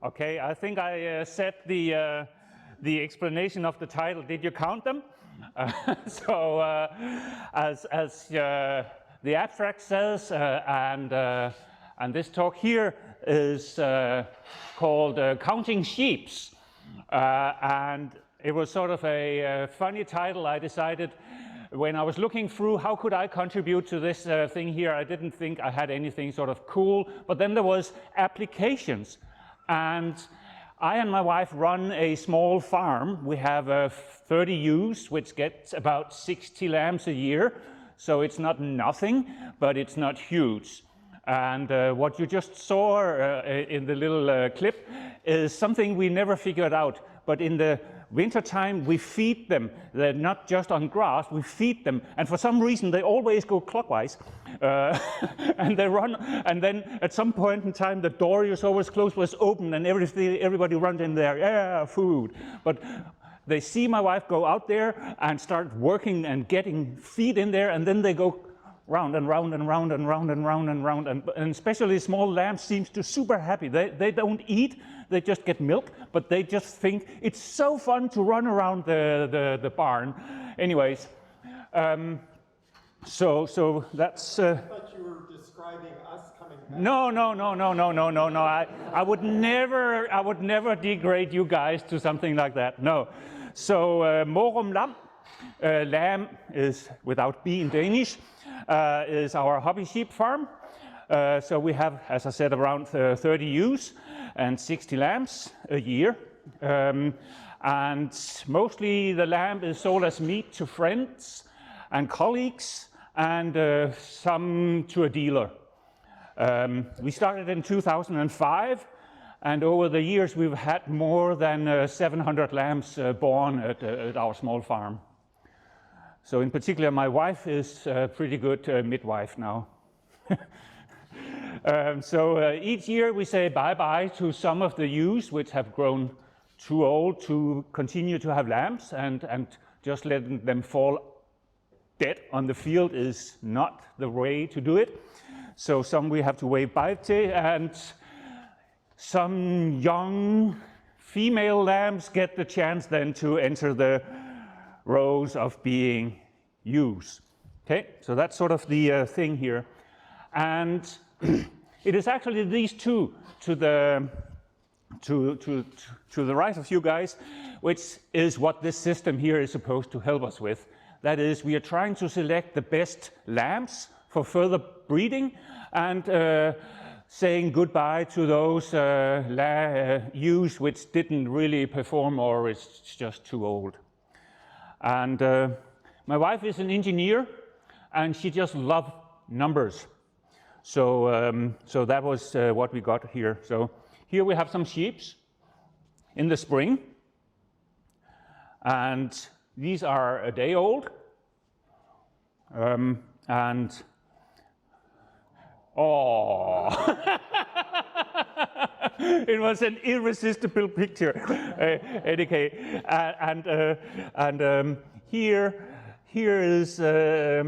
Okay, I think I set the explanation of the title. Did you count them? As the abstract says, and this talk here is called Counting Sheeps. And it was sort of a funny title. I decided when I was looking through how could I contribute to this thing here, I didn't think I had anything sort of cool, but then there was applications. And I and my wife run a small farm. We have 30 ewes, which gets about 60 lambs a year. So it's not nothing, but it's not huge. And what you just saw in the little clip is something we never figured out. But in the wintertime, we feed them. They're not just on grass, we feed them. And for some reason, they always go clockwise. And they run, and then at some point in time, the door is always closed, was open, and everybody runs in there, yeah, food. But they see my wife go out there and start working and getting feed in there, and then they go round and round and round and round and round and round, and especially small lambs seems to super happy. They don't eat, they just get milk, but they just think it's so fun to run around the barn. Anyways, so that's. I thought you were describing us coming back. No. I would never degrade you guys to something like that. No. So morum lam, lamb is without b in Danish, is our hobby sheep farm. So we have, as I said, around 30 ewes and 60 lambs a year. And mostly the lamb is sold as meat to friends and colleagues, and some to a dealer. We started in 2005, and over the years we've had more than 700 lambs born at our small farm. So in particular, my wife is a pretty good midwife now. So each year we say bye-bye to some of the ewes which have grown too old to continue to have lambs, and just letting them fall dead on the field is not the way to do it. So some we have to wave bye to, and some young female lambs get the chance then to enter the rows of being ewes. Okay, so that's sort of the thing here. And it is actually these two to the right of you guys, which is what this system here is supposed to help us with. That is, we are trying to select the best lambs for further breeding, and saying goodbye to those ewes which didn't really perform or is just too old. And my wife is an engineer, and she just loved numbers. So, so that was what we got here. So here we have some sheep in the spring, and these are a day old, and oh, it was an irresistible picture. Anyway, and here is a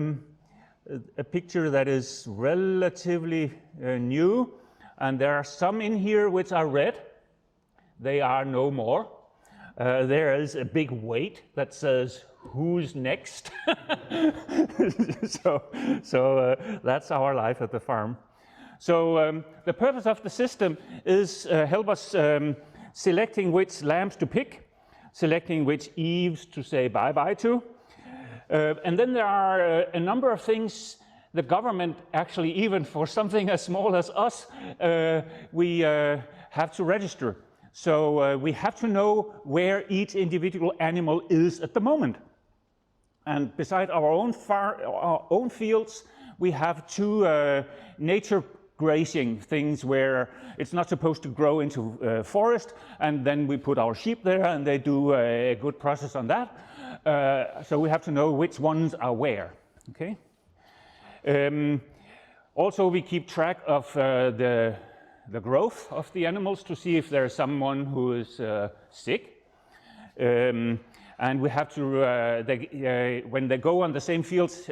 picture that is relatively new, and there are some in here which are red. They are no more. There is a big weight that says, who's next? so that's our life at the farm. So the purpose of the system is help us selecting which lambs to pick, selecting which eves to say bye-bye to. And then there are a number of things the government actually, even for something as small as us, we have to register. So we have to know where each individual animal is at the moment. And beside our own fields, we have two nature grazing things where it's not supposed to grow into forest, and then we put our sheep there and they do a good process on that. So we have to know which ones are where, okay? Also, we keep track of the growth of the animals to see if there's someone who is sick. And we have to, when they go on the same fields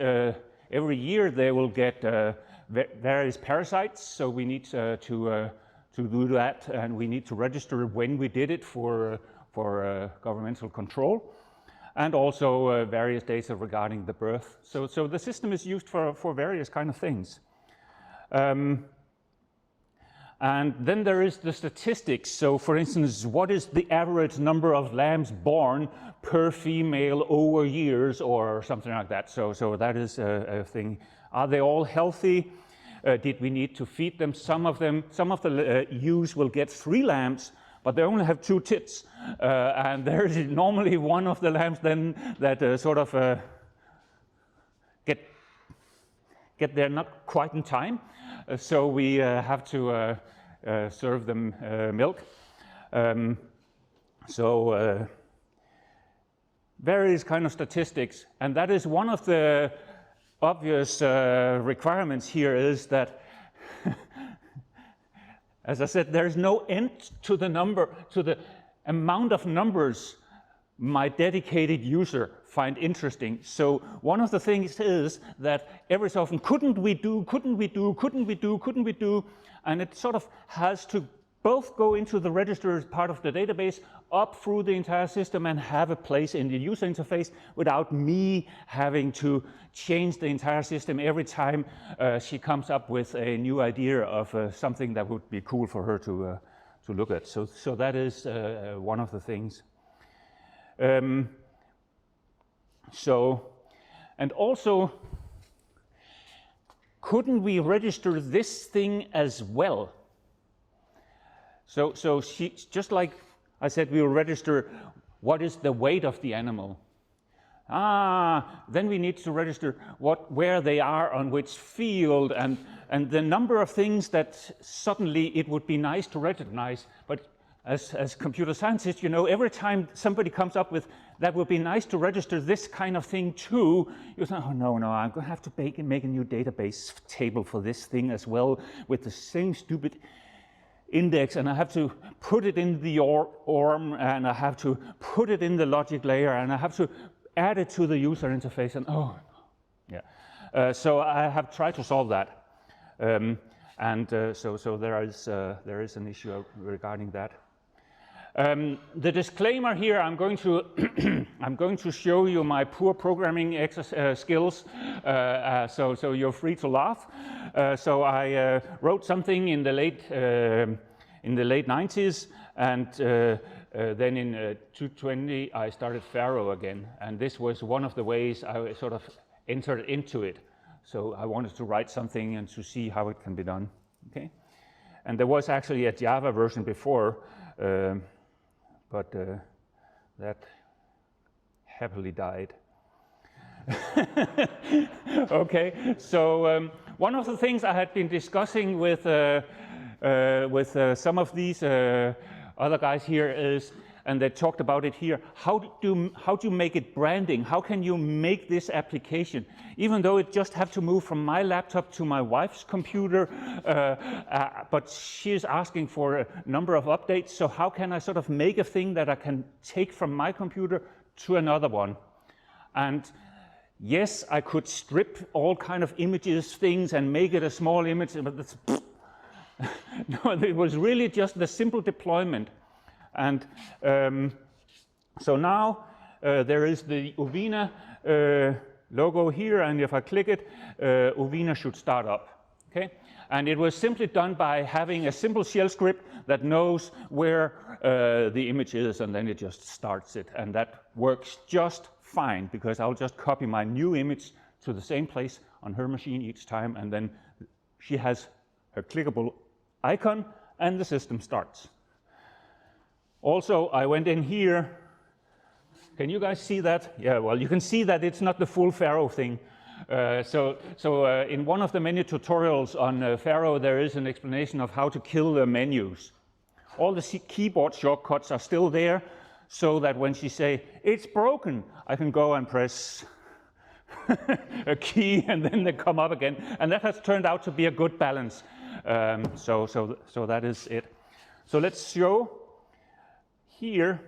every year, they will get various parasites. So we need to do that, and we need to register when we did it for governmental control, and also various data regarding the birth. So the system is used for various kind of things. And then there is the statistics. So for instance, what is the average number of lambs born per female over years or something like that? So that is a thing. Are they all healthy? Did we need to feed them? Some of the ewes will get 3 lambs, but they only have 2 tits. And there is normally one of the lambs then that sort of get there not quite in time. So we have to serve them milk. Various kind of statistics, and that is one of the obvious requirements here is that, as I said, there is no end to the amount of numbers my dedicated user find interesting. So one of the things is that every so often, couldn't we do, and it sort of has to both go into the register as part of the database, up through the entire system, and have a place in the user interface without me having to change the entire system every time she comes up with a new idea of something that would be cool for her to look at. So that is one of the things. And also, couldn't we register this thing as well? So just like I said, we will register what is the weight of the animal. Then we need to register where they are on which field, and the number of things that suddenly it would be nice to recognize. But as computer scientists, you know, every time somebody comes up with that would be nice to register this kind of thing too, you say, oh no, I'm going to have to make a new database table for this thing as well with the same stupid index, and I have to put it in the ORM, and I have to put it in the logic layer, and I have to add it to the user interface, and so I have tried to solve that, so there is an issue regarding that. The disclaimer here, I'm going to I'm going to show you my poor programming skills, so you're free to laugh. So I wrote something in the late 90s, and then in 2020 I started Pharo again, and this was one of the ways I sort of entered into it. So I wanted to write something and to see how it can be done. Okay, and there was actually a Java version before. But that happily died. Okay, so one of the things I had been discussing with some of these other guys here is, and they talked about it here, how do you make it branding? How can you make this application? Even though it just have to move from my laptop to my wife's computer, but she is asking for a number of updates, so how can I sort of make a thing that I can take from my computer to another one? And yes, I could strip all kind of images, things, and make it a small image, but that's no, it was really just the simple deployment. And so now there is the Ovina logo here, and if I click it, Ovina should start up. Okay, and it was simply done by having a simple shell script that knows where the image is, and then it just starts it, and that works just fine because I'll just copy my new image to the same place on her machine each time, and then she has her clickable icon and the system starts. Also, I went in here. Can you guys see that? Yeah, well, you can see that it's not the full Pharo thing. In one of the menu tutorials on Pharo, there is an explanation of how to kill the menus. All the keyboard shortcuts are still there, so that when she say, it's broken, I can go and press a key and then they come up again. And that has turned out to be a good balance. So that is it. So let's show here,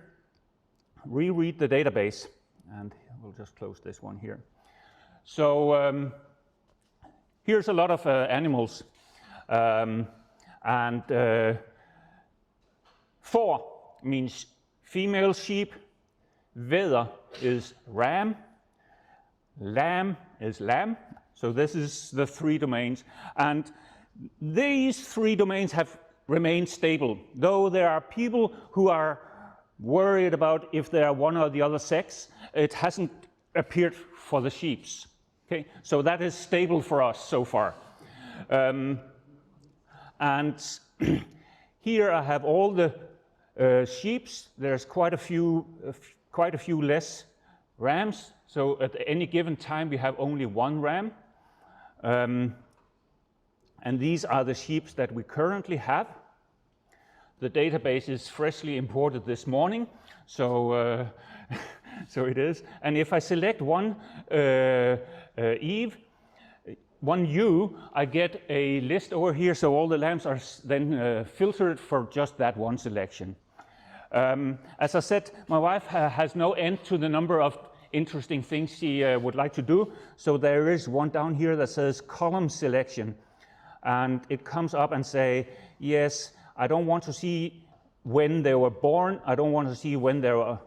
reread the database. And we'll just close this one here. So here's a lot of animals. Får means female sheep, vædder is ram, lamb is lamb. So this is the 3 domains. And these 3 domains have remained stable, though there are people who are worried about if they are one or the other sex. It hasn't appeared for the sheeps. Okay, so that is stable for us so far. And here I have all the sheeps. There's quite a few less rams. So at any given time we have only 1 ram. And these are the sheep that we currently have. The database is freshly imported this morning, so so it is. And if I select one one ewe, I get a list over here, so all the lambs are then filtered for just that one selection. As I said, my wife has no end to the number of interesting things she would like to do. So there is one down here that says column selection. And it comes up and say, yes, I don't want to see when they were born. I don't want to see when they were,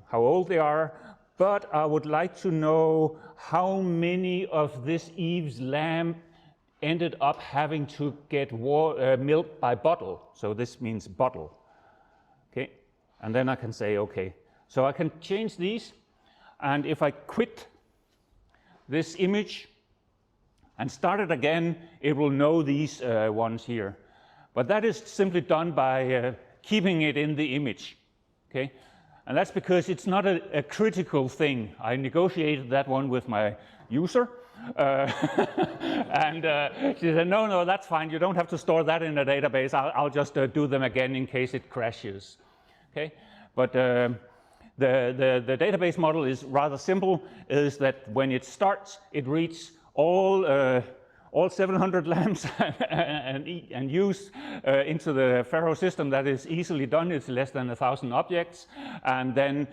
how old they are. But I would like to know how many of this ewe's lamb ended up having to get milk by bottle. So this means bottle. Okay, and then I can say okay. So I can change these, and if I quit this image and start it again, it will know these ones here. But that is simply done by keeping it in the image. Okay, and that's because it's not a critical thing. I negotiated that one with my user. And she said, no, that's fine. You don't have to store that in a database. I'll just do them again in case it crashes. Okay, but the database model is rather simple. Is that when it starts, it reads all 700 lambs and ewes into the Pharo system. That is easily done. It's less than 1,000 objects. And then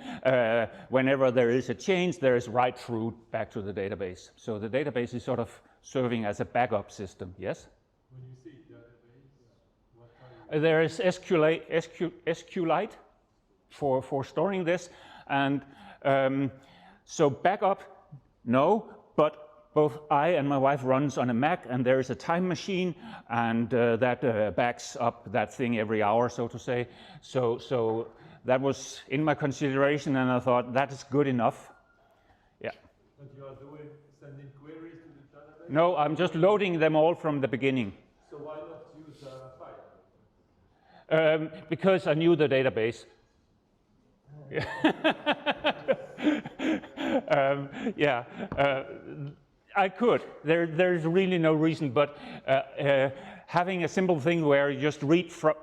whenever there is a change, there is write through back to the database. So the database is sort of serving as a backup system. Yes? When you say database, what kind of... There is SQLite for storing this. And so backup, no, but both I and my wife runs on a Mac, and there is a time machine, and that backs up that thing every hour, so to say. So that was in my consideration, and I thought that is good enough. Yeah. But you are sending queries to the database? No, I'm just loading them all from the beginning. So why not use Pharo? Because I knew the database. Yeah. I could. There's really no reason, but having a simple thing where you just read from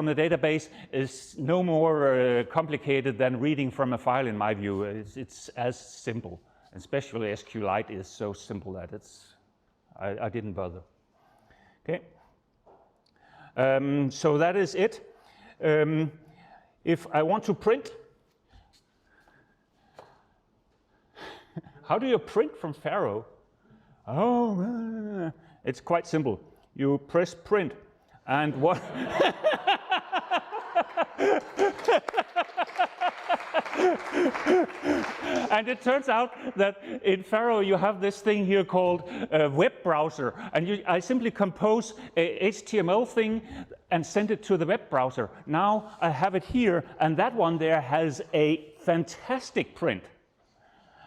the database is no more complicated than reading from a file, in my view. It's as simple. Especially SQLite is so simple that I didn't bother. Okay. So that is it. If I want to print. How do you print from Pharo? Oh, it's quite simple. You press print, and what? And it turns out that in Pharo you have this thing here called a web browser, and I simply compose a HTML thing and send it to the web browser. Now I have it here, and that one there has a fantastic print.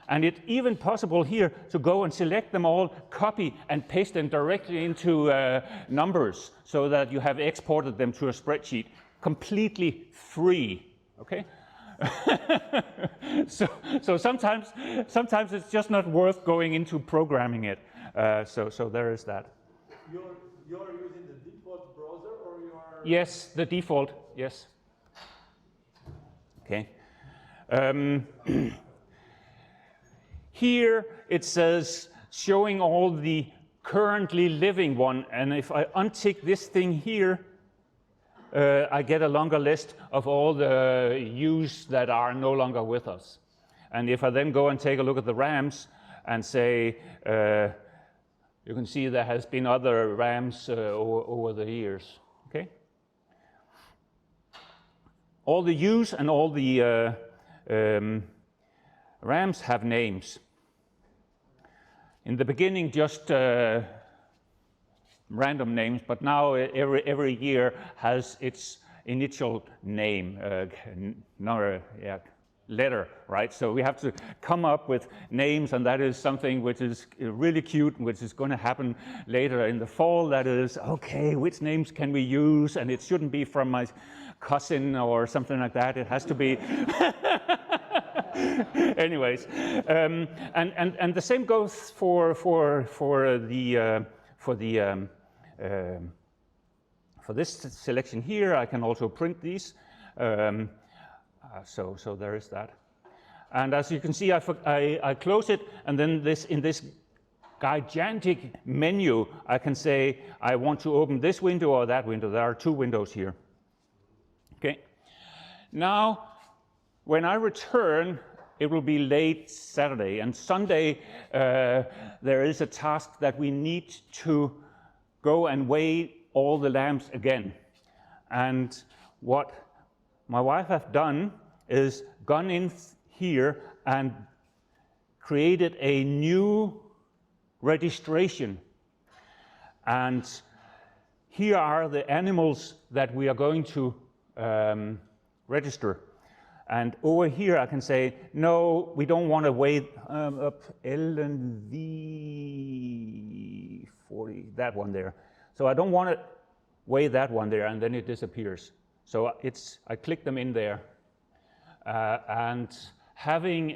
And it's even possible here to go and select them all, copy and paste them directly into numbers so that you have exported them to a spreadsheet completely free, okay? so sometimes it's just not worth going into programming it. So there is that. You're using the default browser, or you are? Yes, the default, yes. Okay. Here it says showing all the currently living one, and if I untick this thing here, I get a longer list of all the ewes that are no longer with us. And if I then go and take a look at the rams and say, you can see there has been other rams over the years, okay? All the ewes and all the rams have names. In the beginning, just random names, but now every year has its initial name, letter, right? So we have to come up with names, and that is something which is really cute, which is going to happen later in the fall. That is, okay, which names can we use? And it shouldn't be from my cousin or something like that. It has to be. Anyways, and the same goes for this selection here. I can also print these. So there is that. And as you can see, I close it, and then in this gigantic menu, I can say I want to open this window or that window. There are two windows here. Okay. Now, when I return, it will be late Saturday, and Sunday there is a task that we need to go and weigh all the lambs again. And what my wife has done is gone in here and created a new registration. And here are the animals that we are going to register. And over here I can say, no, we don't want to weigh up L and V 40, that one there. So I don't want to weigh that one there, and then it disappears. So I click them in there. And having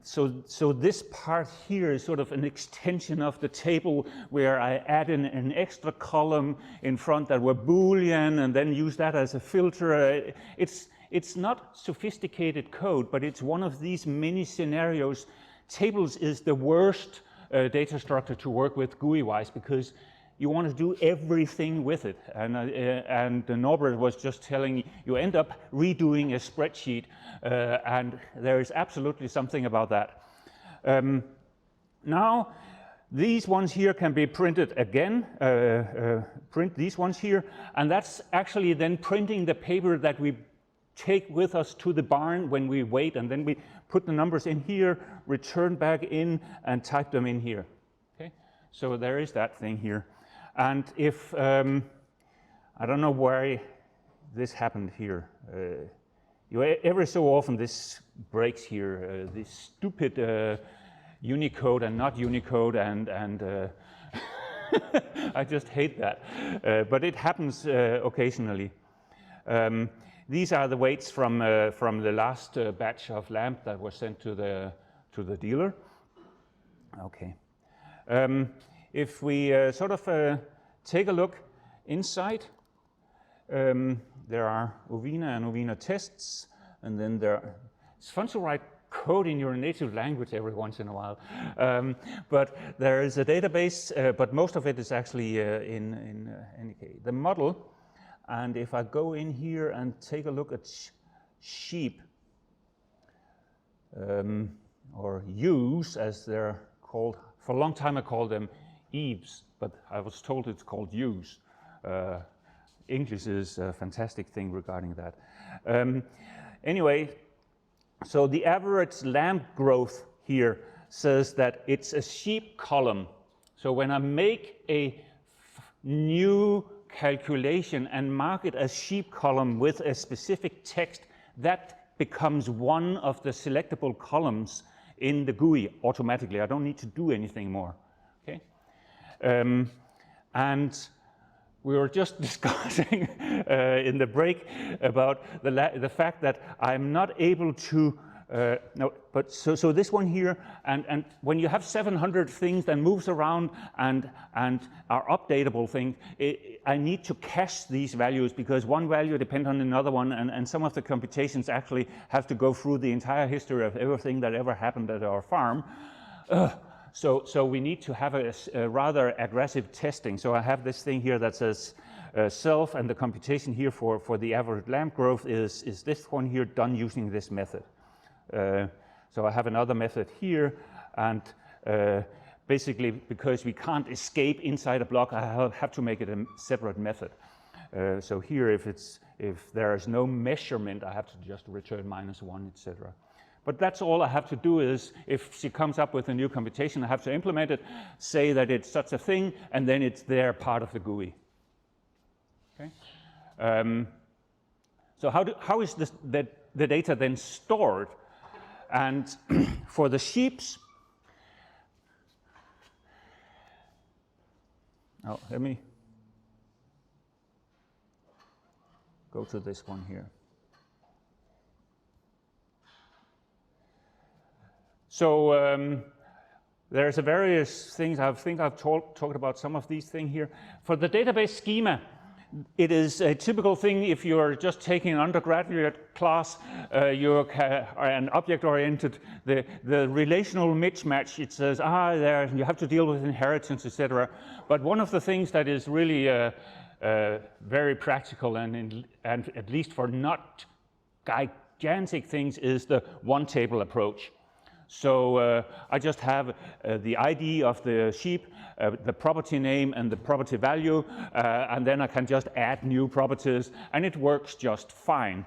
so this part here is sort of an extension of the table where I add in an extra column in front that were Boolean and then use that as a filter. It's not sophisticated code, but it's one of these many scenarios. Tables is the worst data structure to work with GUI-wise because you want to do everything with it. And Norbert was just telling you end up redoing a spreadsheet, and there is absolutely something about that. Now, these ones here can be printed again, print these ones here, and that's actually then printing the paper that we take with us to the barn when we wait, and then we put the numbers in here, return back in, and type them in here. Okay, so there is that thing here. And if, I don't know why this happened here. Every so often this breaks here, this stupid Unicode and not Unicode, and I just hate that. But it happens occasionally. These are the weights from the last batch of lamb that was sent to the dealer. Okay. If we sort of take a look inside, there are Ovina and Ovina tests, and then it's fun to write code in your native language every once in a while. But there is a database, but most of it is actually in NK. The model, and if I go in here and take a look at sheep, or ewes as they're called, for a long time I called them ewes, but I was told it's called ewes. English is a fantastic thing regarding that. Anyway, so the average lamb growth here says that it's a sheep column. So when I make a new calculation and mark it as sheep column with a specific text, that becomes one of the selectable columns in the GUI automatically. I don't need to do anything more. Okay, and we were just discussing in the break about the fact that I'm not able to. So this one here, and when you have 700 things that moves around and are updatable things, I need to cache these values because one value depends on another one, and some of the computations actually have to go through the entire history of everything that ever happened at our farm. So we need to have a rather aggressive testing. So I have this thing here that says self, and the computation here for the average lamb growth is this one here done using this method. So I have another method here, and basically because we can't escape inside a block, I have to make it a separate method. So here, if there is no measurement, I have to just return -1, etc. But that's all I have to do is, if she comes up with a new computation, I have to implement it, say that it's such a thing, and then it's there, part of the GUI. Okay. So how is the data then stored? And for the sheeps, let me go to this one here. So there's various things. I think I've talked about some of these things here. For the database schema, it is a typical thing if you're just taking an undergraduate class, you're an object-oriented, the relational mismatch, it says, there, you have to deal with inheritance, etc. But one of the things that is really very practical and at least for not gigantic things is the one-table approach. So I just have the ID of the sheep, the property name and the property value, and then I can just add new properties, and it works just fine.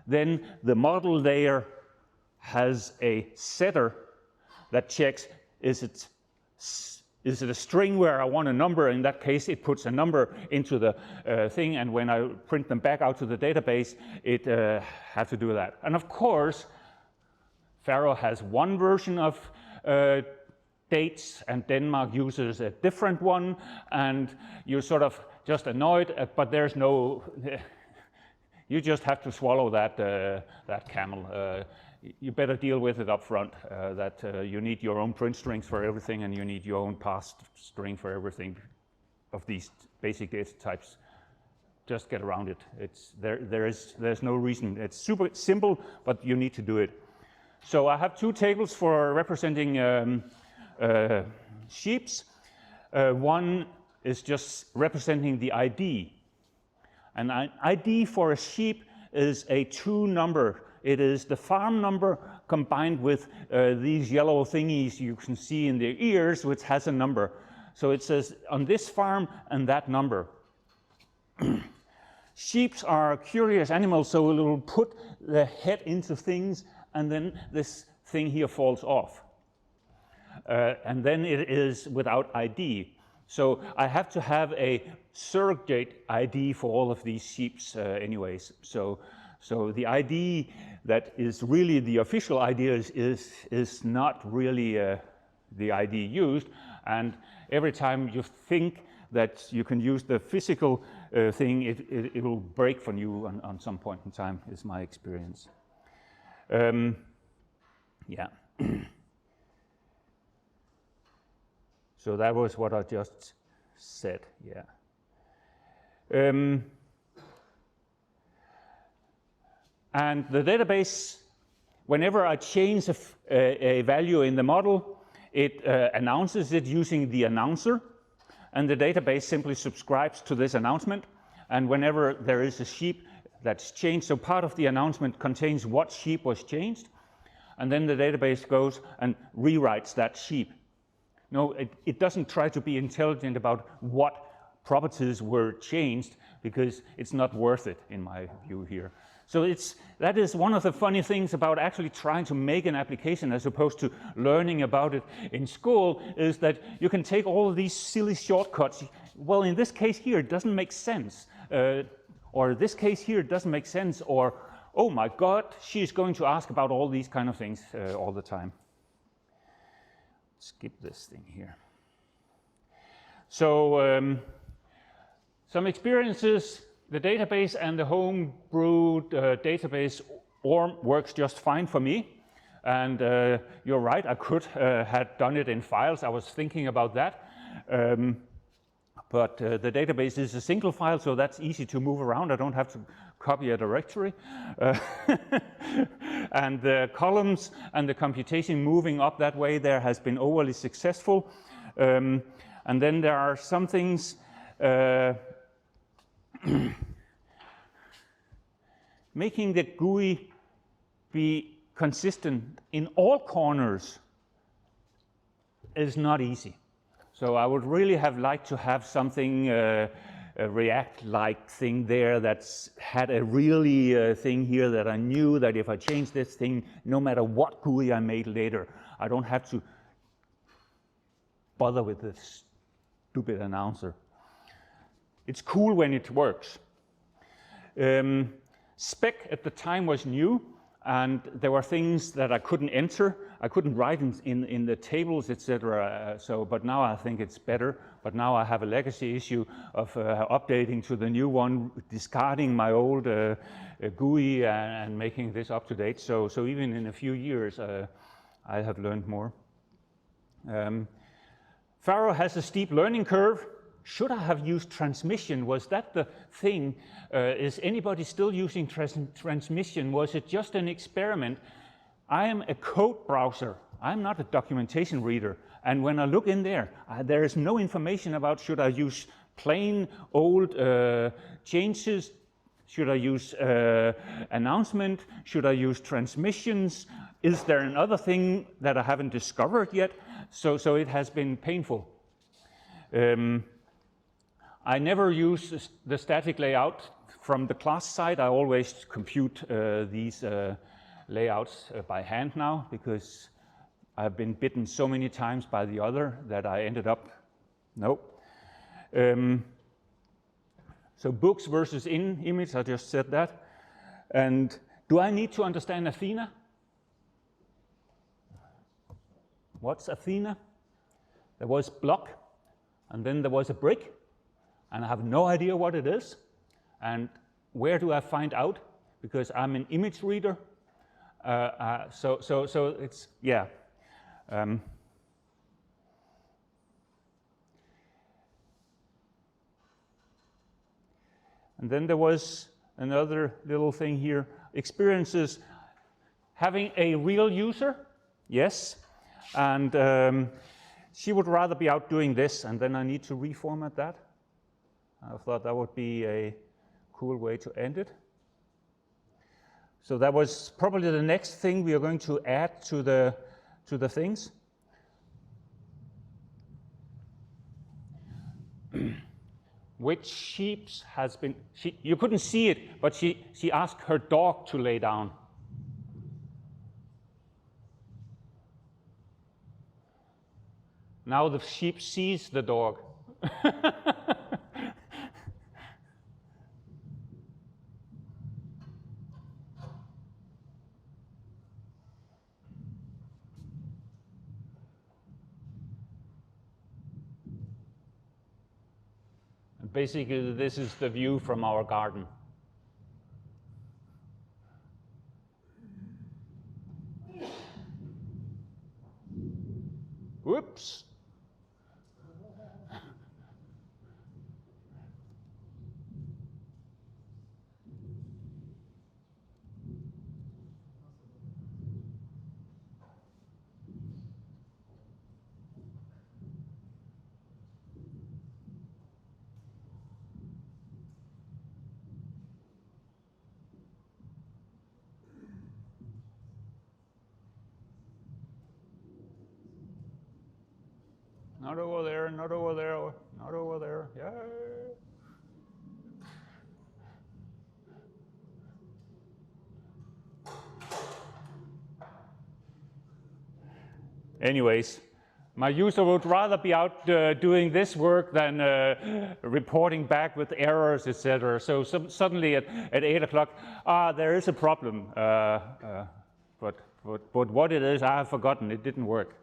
Then the model layer has a setter that checks, is it a string where I want a number? In that case, it puts a number into the thing, and when I print them back out to the database, it has to do that. And of course, Pharo has one version of dates, and Denmark uses a different one, and you're sort of just annoyed, but there's no, you just have to swallow that camel. You better deal with it up front, that you need your own print strings for everything, and you need your own pass string for everything of these basic data types. Just get around it. There's no reason. It's super simple, but you need to do it. So I have two tables for representing sheeps. One is just representing the ID. And an ID for a sheep is a two number. It is the farm number combined with these yellow thingies you can see in their ears, which has a number. So it says on this farm and that number. Sheeps are curious animals, so it will put the head into things, and then this thing here falls off. And then it is without ID. So I have to have a surrogate ID for all of these sheeps anyways. So the ID that is really the official ID is not really the ID used. And every time you think that you can use the physical thing, it will break for you on some point in time, is my experience. Yeah. So that was what I just said, yeah. And the database, whenever I change a value in the model, it announces it using the announcer, and the database simply subscribes to this announcement. And whenever there is a sheep that's changed, so part of the announcement contains what sheep was changed, and then the database goes and rewrites that sheep. No, it doesn't try to be intelligent about what properties were changed, because it's not worth it, in my view here. So that is one of the funny things about actually trying to make an application as opposed to learning about it in school, is that you can take all of these silly shortcuts. Well, in this case here, it doesn't make sense. Or this case here doesn't make sense, or oh my God, she's going to ask about all these kind of things all the time. Skip this thing here. So some experiences, the database and the home brewed database ORM works just fine for me. And you're right, I could have done it in files. I was thinking about that. But the database is a single file, so that's easy to move around. I don't have to copy a directory. And the columns and the computation moving up that way there has been overly successful. And then there are some things making the GUI be consistent in all corners is not easy. So I would really have liked to have something, a React-like thing there that's had a really thing here that I knew that if I change this thing, no matter what GUI I made later, I don't have to bother with this stupid announcer. It's cool when it works. Spec at the time was new, and there were things that I couldn't enter. I couldn't write in the tables, etc. But now I think it's better. But now I have a legacy issue of updating to the new one, discarding my old GUI and making this up to date. So even in a few years, I have learned more. Pharo has a steep learning curve. Should I have used transmission? Was that the thing? Is anybody still using transmission? Was it just an experiment? I am a code browser. I'm not a documentation reader. And when I look in there, there is no information about should I use plain old changes? Should I use announcement? Should I use transmissions? Is there another thing that I haven't discovered yet? So it has been painful. I never use the static layout from the class side. I always compute these layouts by hand now because I've been bitten so many times by the other that I ended up, nope. So books versus image, I just said that. And do I need to understand Athena? What's Athena? There was block, and then there was a brick, and I have no idea what it is. And where do I find out? Because I'm an image reader. So it's, yeah. And then there was another little thing here. Experiences having a real user, yes. And she would rather be out doing this, and then I need to reformat that. I thought that would be a cool way to end it. So that was probably the next thing we are going to add to the things. Which sheeps has been, you couldn't see it, but she asked her dog to lay down. Now the sheep sees the dog. Basically, this is the view from our garden. Whoops. Not over there, not over there, not over there. Yeah. Anyways, My user would rather be out doing this work than reporting back with errors, etc. So suddenly at 8 o'clock, there is a problem. But what it is, I have forgotten. It didn't work.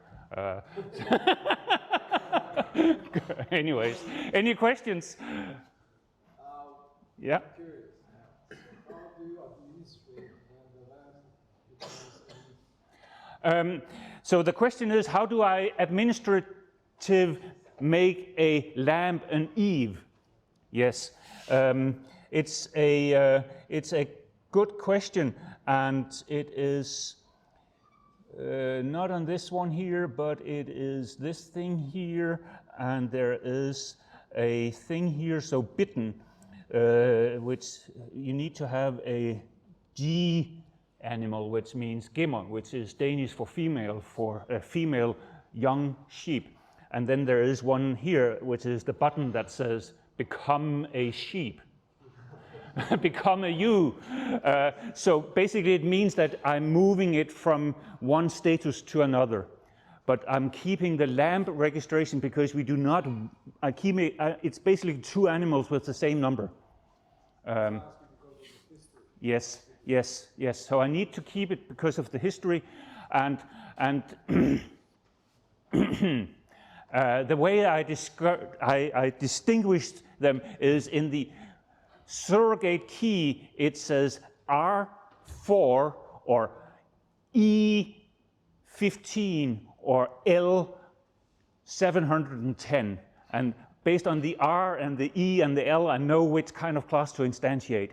Anyways, any questions? Yeah. I'm curious. How do you administrate the land? So the question is, how do I administrative make a lamb an Eve? Yes, it's a good question, and it is not on this one here, but it is this thing here, and there is a thing here, so bitten, which you need to have a G animal, which means gemmer, which is Danish for female young sheep. And then there is one here, which is the button that says, become a sheep. Become a ewe. So basically it means that I'm moving it from one status to another. But I'm keeping the lamb registration because we do not, it's basically two animals with the same number. Yes. Yes, yes. So I need to keep it because of the history, and the way I distinguished them is in the surrogate key. It says R4 or E15 or L710, and based on the R and the E and the L, I know which kind of class to instantiate.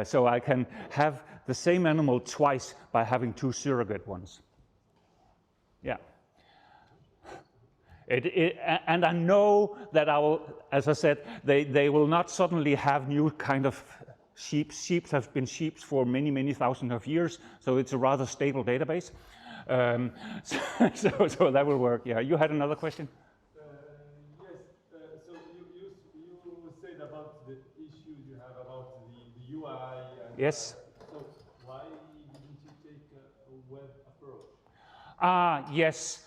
So I can have the same animal twice by having two surrogate ones. Yeah. And I know that I will, as I said, they will not suddenly have new kind of sheep. Sheep have been sheep for many, many thousands of years, so it's a rather stable database. So that will work. Yeah. You had another question? Yes. So you said about the issues you have about the UI. And, yes. So why didn't you take a web approach? Yes.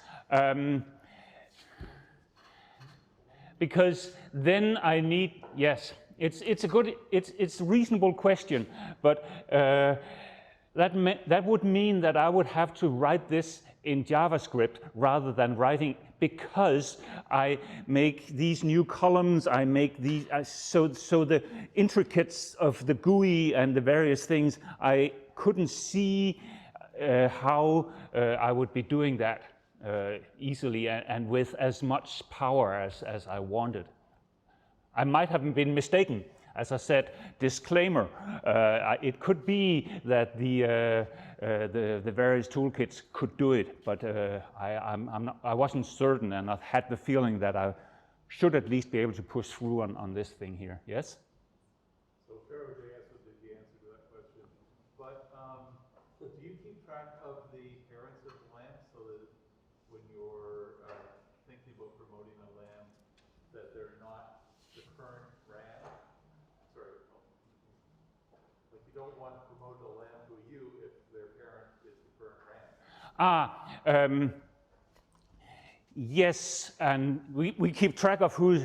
Because then I need, yes, it's a good, it's a reasonable question, but that would mean that I would have to write this in JavaScript rather than writing, because I make these new columns, I make these, so the intricacies of the GUI and the various things, I couldn't see how I would be doing that easily and with as much power as I wanted. I might have been mistaken. As I said, disclaimer, it could be that the various toolkits could do it, but I wasn't certain, and I had the feeling that I should at least be able to push through on this thing here. Yes? So Pharo JS would be the answer to that question. But do you keep track of the parents of the lamb so that when you're thinking about promoting a lamb, that they're not the current ram? Sorry, like you don't want to promote a lamb to a ewe if their parent is the current ram. Yes, and we keep track of who's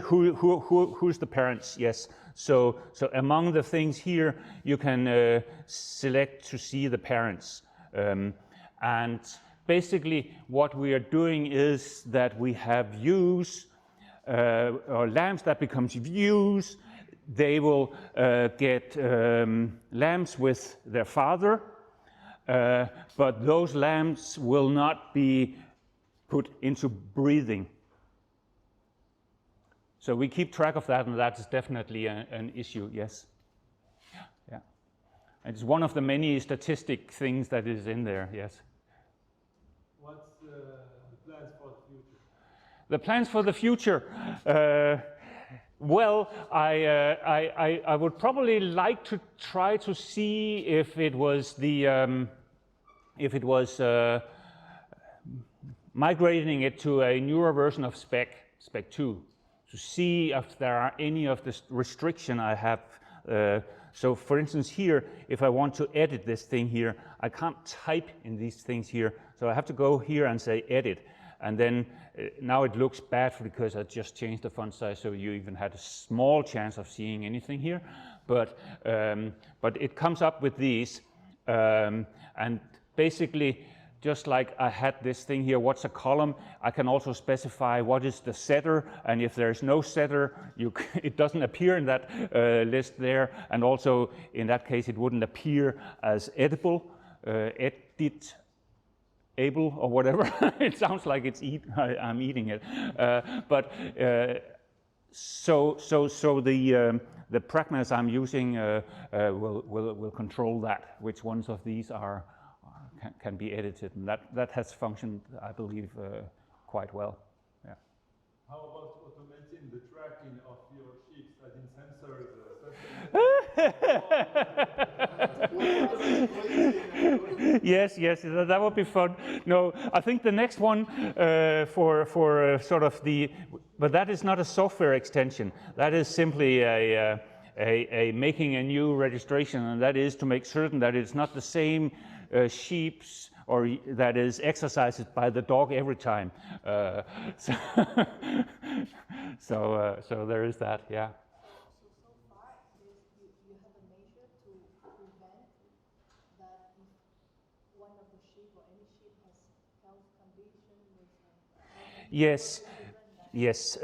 the parents. Yes, so among the things here, you can select to see the parents, and basically what we are doing is that we have ewes or lambs that becomes ewes. They will get lambs with their father, but those lambs will not be put into breeding. So we keep track of that, and that is definitely an issue, yes. Yeah. It's one of the many statistic things that is in there, yes. What's the plans for the future? The plans for the future? Well, I would probably like to try to see if it was migrating it to a newer version of Spec 2, to see if there are any of the restriction I have. So for instance here, if I want to edit this thing here, I can't type in these things here, so I have to go here and say edit. and then now it looks bad because I just changed the font size, so you even had a small chance of seeing anything here. But it comes up with these, and basically, just like I had this thing here, what's a column, I can also specify what is the setter, and if there's no setter, it doesn't appear in that list there, and also in that case it wouldn't appear as editable, able or whatever. It sounds like I'm eating it, so the pragmas I'm using will control that, which ones of these can be edited, and that has functioned, I believe, quite well. Yeah. How about automating the tracking of your sheep, adding sensors? Yes, that would be fun. No, I think the next one for sort of but that is not a software extension. That is simply a making a new registration, and that is to make certain that it's not the same sheeps or that is exercised by the dog every time. So there is that, yeah. So far, you have a measure to prevent that if one of the sheep or any sheep has health condition with Yes, yes.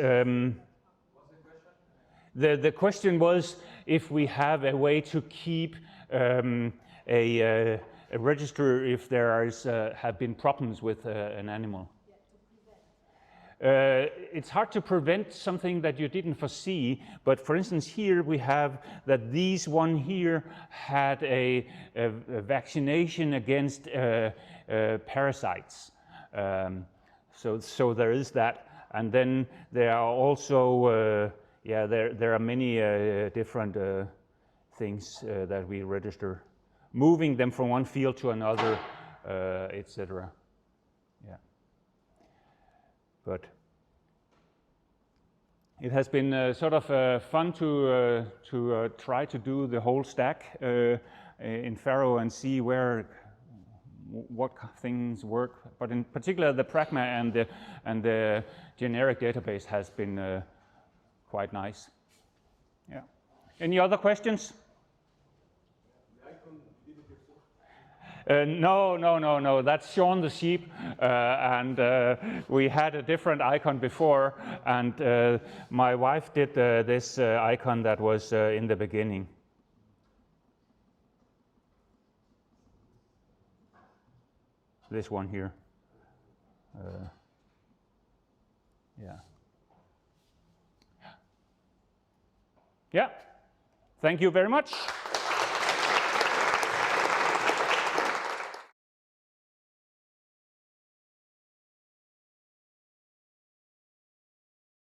The question was if we have a way to keep a register if there have been problems with an animal. It's hard to prevent something that you didn't foresee, but for instance here we have that these one here had a vaccination against parasites. So there is that, and then there are also there are many different things that we register, moving them from one field to another, etc. Yeah. But it has been sort of fun to try to do the whole stack in Pharo and see what things work. But in particular, the pragma and the generic database has been quite nice. Yeah. Any other questions? No, that's Sean the sheep, and we had a different icon before, and my wife did this icon that was in the beginning. This one here. Yeah. Yeah. Thank you very much.